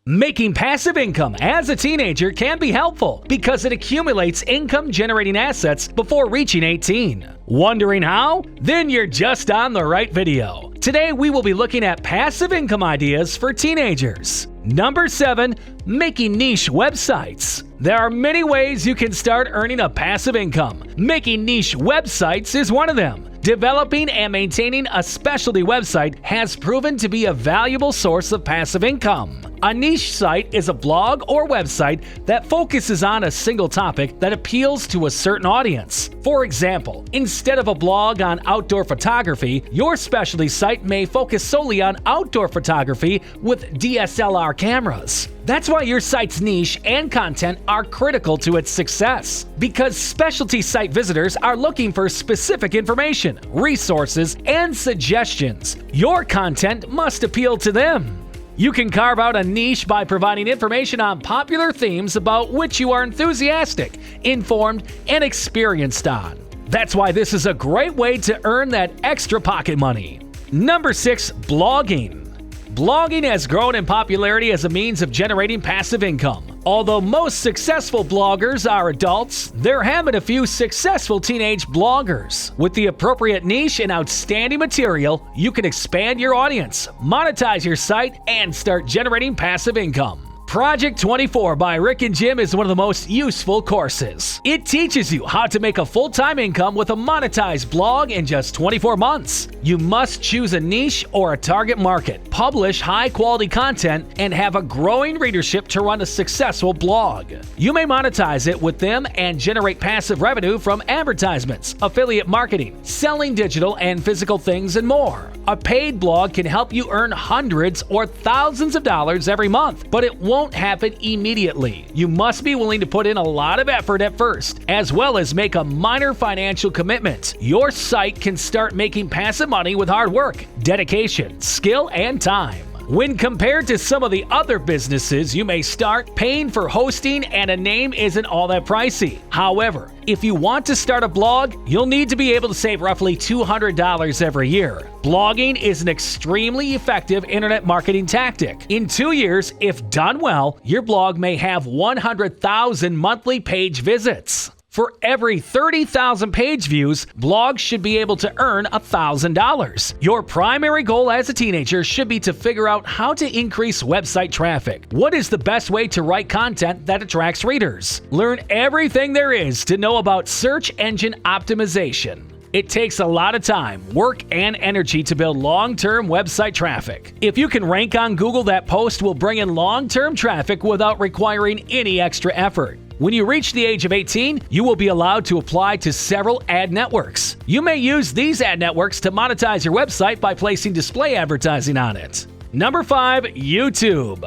Making passive income as a teenager can be helpful because it accumulates income-generating assets before reaching 18. Wondering how? Then you're just on the right video. Today we will be looking at passive income ideas for teenagers. Number 7. Making niche websites. There are many ways you can start earning a passive income. Making niche websites is one of them. Developing and maintaining a specialty website has proven to be a valuable source of passive income. A niche site is a blog or website that focuses on a single topic that appeals to a certain audience. For example, instead of a blog on outdoor photography, your specialty site may focus solely on outdoor photography with DSLR cameras. That's why your site's niche and content are critical to its success, because specialty site visitors are looking for specific information, resources, and suggestions. Your content must appeal to them. You can carve out a niche by providing information on popular themes about which you are enthusiastic, informed, and experienced on. That's why this is a great way to earn that extra pocket money. Number 6. Blogging. Blogging has grown in popularity as a means of generating passive income. Although most successful bloggers are adults, there have been a few successful teenage bloggers. With the appropriate niche and outstanding material, you can expand your audience, monetize your site, and start generating passive income. Project 24 by Rick and Jim is one of the most useful courses. It teaches you how to make a full-time income with a monetized blog in just 24 months. You must choose a niche or a target market, publish high-quality content, and have a growing readership to run a successful blog. You may monetize it with them and generate passive revenue from advertisements, affiliate marketing, selling digital and physical things, and more. A paid blog can help you earn hundreds or thousands of dollars every month, but it won't happen immediately. You must be willing to put in a lot of effort at first, as well as make a minor financial commitment. Your site can start making passive money with hard work, dedication, skill, and time. When compared to some of the other businesses you may start, paying for hosting and a name isn't all that pricey. However, if you want to start a blog, you'll need to be able to save roughly $200 every year. Blogging is an extremely effective internet marketing tactic. In 2 years, if done well, your blog may have 100,000 monthly page visits. For every 30,000 page views, blogs should be able to earn $1,000. Your primary goal as a teenager should be to figure out how to increase website traffic. What is the best way to write content that attracts readers? Learn everything there is to know about search engine optimization. It takes a lot of time, work, and energy to build long-term website traffic. If you can rank on Google, that post will bring in long-term traffic without requiring any extra effort. When you reach the age of 18, you will be allowed to apply to several ad networks. You may use these ad networks to monetize your website by placing display advertising on it. Number 5. YouTube.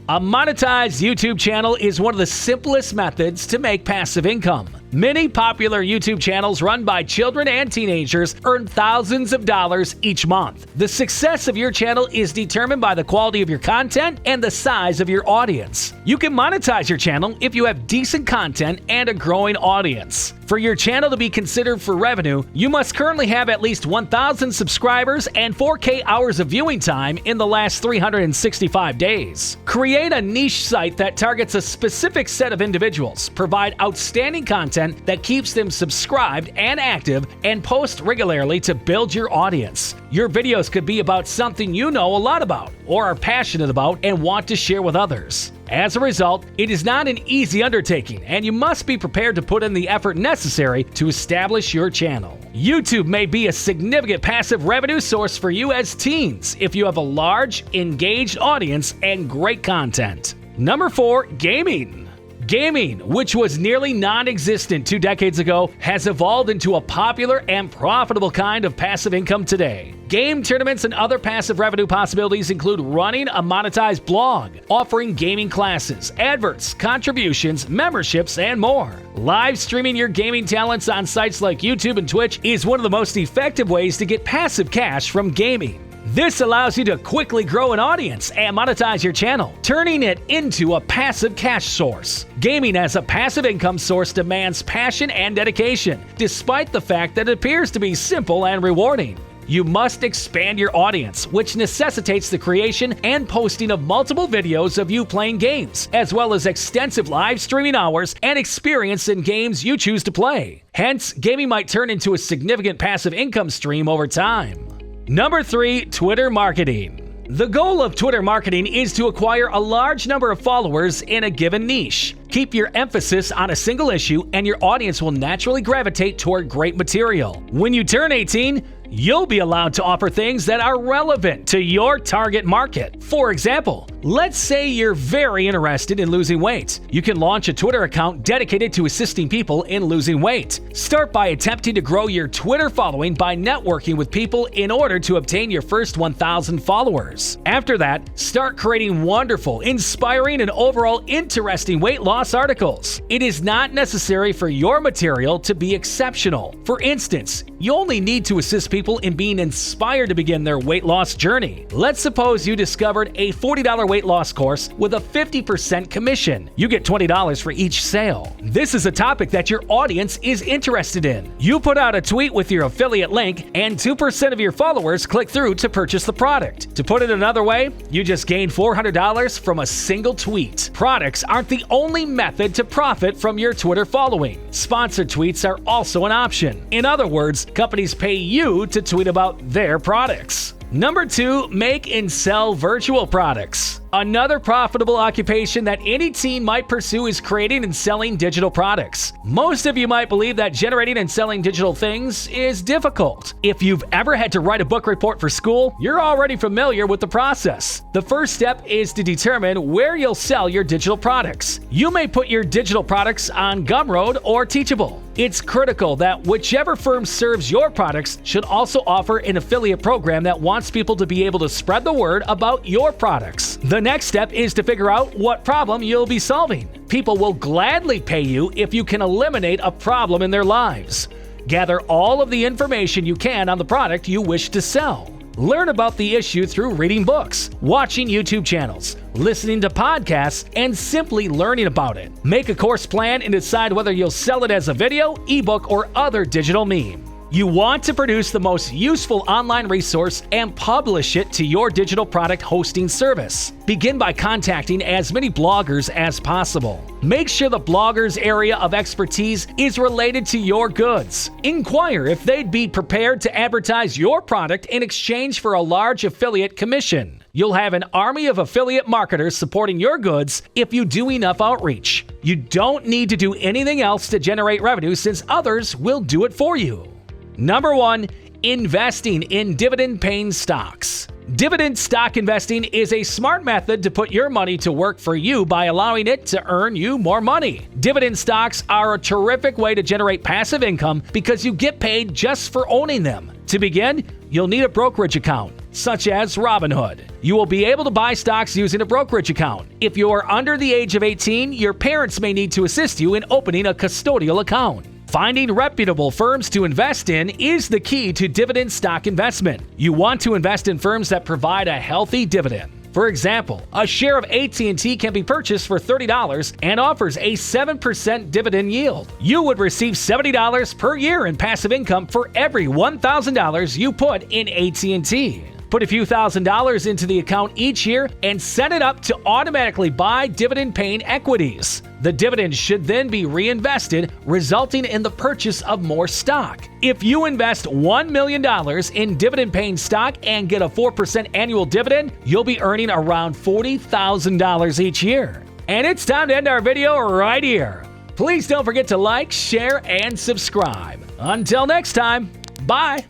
A monetized YouTube channel is one of the simplest methods to make passive income. Many popular YouTube channels run by children and teenagers earn thousands of dollars each month. The success of your channel is determined by the quality of your content and the size of your audience. You can monetize your channel if you have decent content and a growing audience. For your channel to be considered for revenue, you must currently have at least 1,000 subscribers and 4K hours of viewing time in the last 365 days. Create a niche site that targets a specific set of individuals, provide outstanding content that keeps them subscribed and active, and post regularly to build your audience. Your videos could be about something you know a lot about, or are passionate about and want to share with others. As a result, it is not an easy undertaking, and you must be prepared to put in the effort necessary to establish your channel. YouTube may be a significant passive revenue source for you as teens if you have a large, engaged audience and great content. Number 4. Gaming. Gaming, which was nearly non-existent 2 decades ago, has evolved into a popular and profitable kind of passive income today. Game tournaments and other passive revenue possibilities include running a monetized blog, offering gaming classes, adverts, contributions, memberships, and more. Live streaming your gaming talents on sites like YouTube and Twitch is one of the most effective ways to get passive cash from gaming. This allows you to quickly grow an audience and monetize your channel, turning it into a passive cash source. Gaming as a passive income source demands passion and dedication, despite the fact that it appears to be simple and rewarding. You must expand your audience, which necessitates the creation and posting of multiple videos of you playing games, as well as extensive live streaming hours and experience in games you choose to play. Hence, gaming might turn into a significant passive income stream over time. Number 3, Twitter marketing. The goal of Twitter marketing is to acquire a large number of followers in a given niche. Keep your emphasis on a single issue and your audience will naturally gravitate toward great material. When you turn 18, you'll be allowed to offer things that are relevant to your target market. For example, let's say you're very interested in losing weight. You can launch a Twitter account dedicated to assisting people in losing weight. Start by attempting to grow your Twitter following by networking with people in order to obtain your first 1,000 followers. After that, start creating wonderful, inspiring, and overall interesting weight loss articles. It is not necessary for your material to be exceptional. For instance, you only need to assist people in being inspired to begin their weight loss journey. Let's suppose you discovered a $40 weight loss course with a 50% commission. You get $20 for each sale. This is a topic that your audience is interested in. You put out a tweet with your affiliate link, and 2% of your followers click through to purchase the product. To put it another way, you just gained $400 from a single tweet. Products aren't the only method to profit from your Twitter following. Sponsored tweets are also an option. In other words, companies pay you to tweet about their products. Number 2, make and sell virtual products. Another profitable occupation that any teen might pursue is creating and selling digital products. Most of you might believe that generating and selling digital things is difficult. If you've ever had to write a book report for school, you're already familiar with the process. The first step is to determine where you'll sell your digital products. You may put your digital products on Gumroad or Teachable. It's critical that whichever firm serves your products should also offer an affiliate program that wants people to be able to spread the word about your products. The next step is to figure out what problem you'll be solving. People will gladly pay you if you can eliminate a problem in their lives. Gather all of the information you can on the product you wish to sell. Learn about the issue through reading books, watching YouTube channels, listening to podcasts, and simply learning about it. Make a course plan and decide whether you'll sell it as a video, ebook, or other digital meme. You want to produce the most useful online resource and publish it to your digital product hosting service. Begin by contacting as many bloggers as possible. Make sure the blogger's area of expertise is related to your goods. Inquire if they'd be prepared to advertise your product in exchange for a large affiliate commission. You'll have an army of affiliate marketers supporting your goods if you do enough outreach. You don't need to do anything else to generate revenue since others will do it for you. Number 1, investing in dividend-paying stocks. Dividend stock investing is a smart method to put your money to work for you by allowing it to earn you more money. Dividend stocks are a terrific way to generate passive income because you get paid just for owning them. To begin, you'll need a brokerage account, such as Robinhood. You will be able to buy stocks using a brokerage account. If you are under the age of 18, your parents may need to assist you in opening a custodial account. Finding reputable firms to invest in is the key to dividend stock investment. You want to invest in firms that provide a healthy dividend. For example, a share of AT&T can be purchased for $30 and offers a 7% dividend yield. You would receive $70 per year in passive income for every $1,000 you put in AT&T. Put a few $1,000s into the account each year and set it up to automatically buy dividend-paying equities. The dividends should then be reinvested, resulting in the purchase of more stock. If you invest $1 million in dividend-paying stock and get a 4% annual dividend, you'll be earning around $40,000 each year. And it's time to end our video right here. Please don't forget to like, share, and subscribe. Until next time, bye!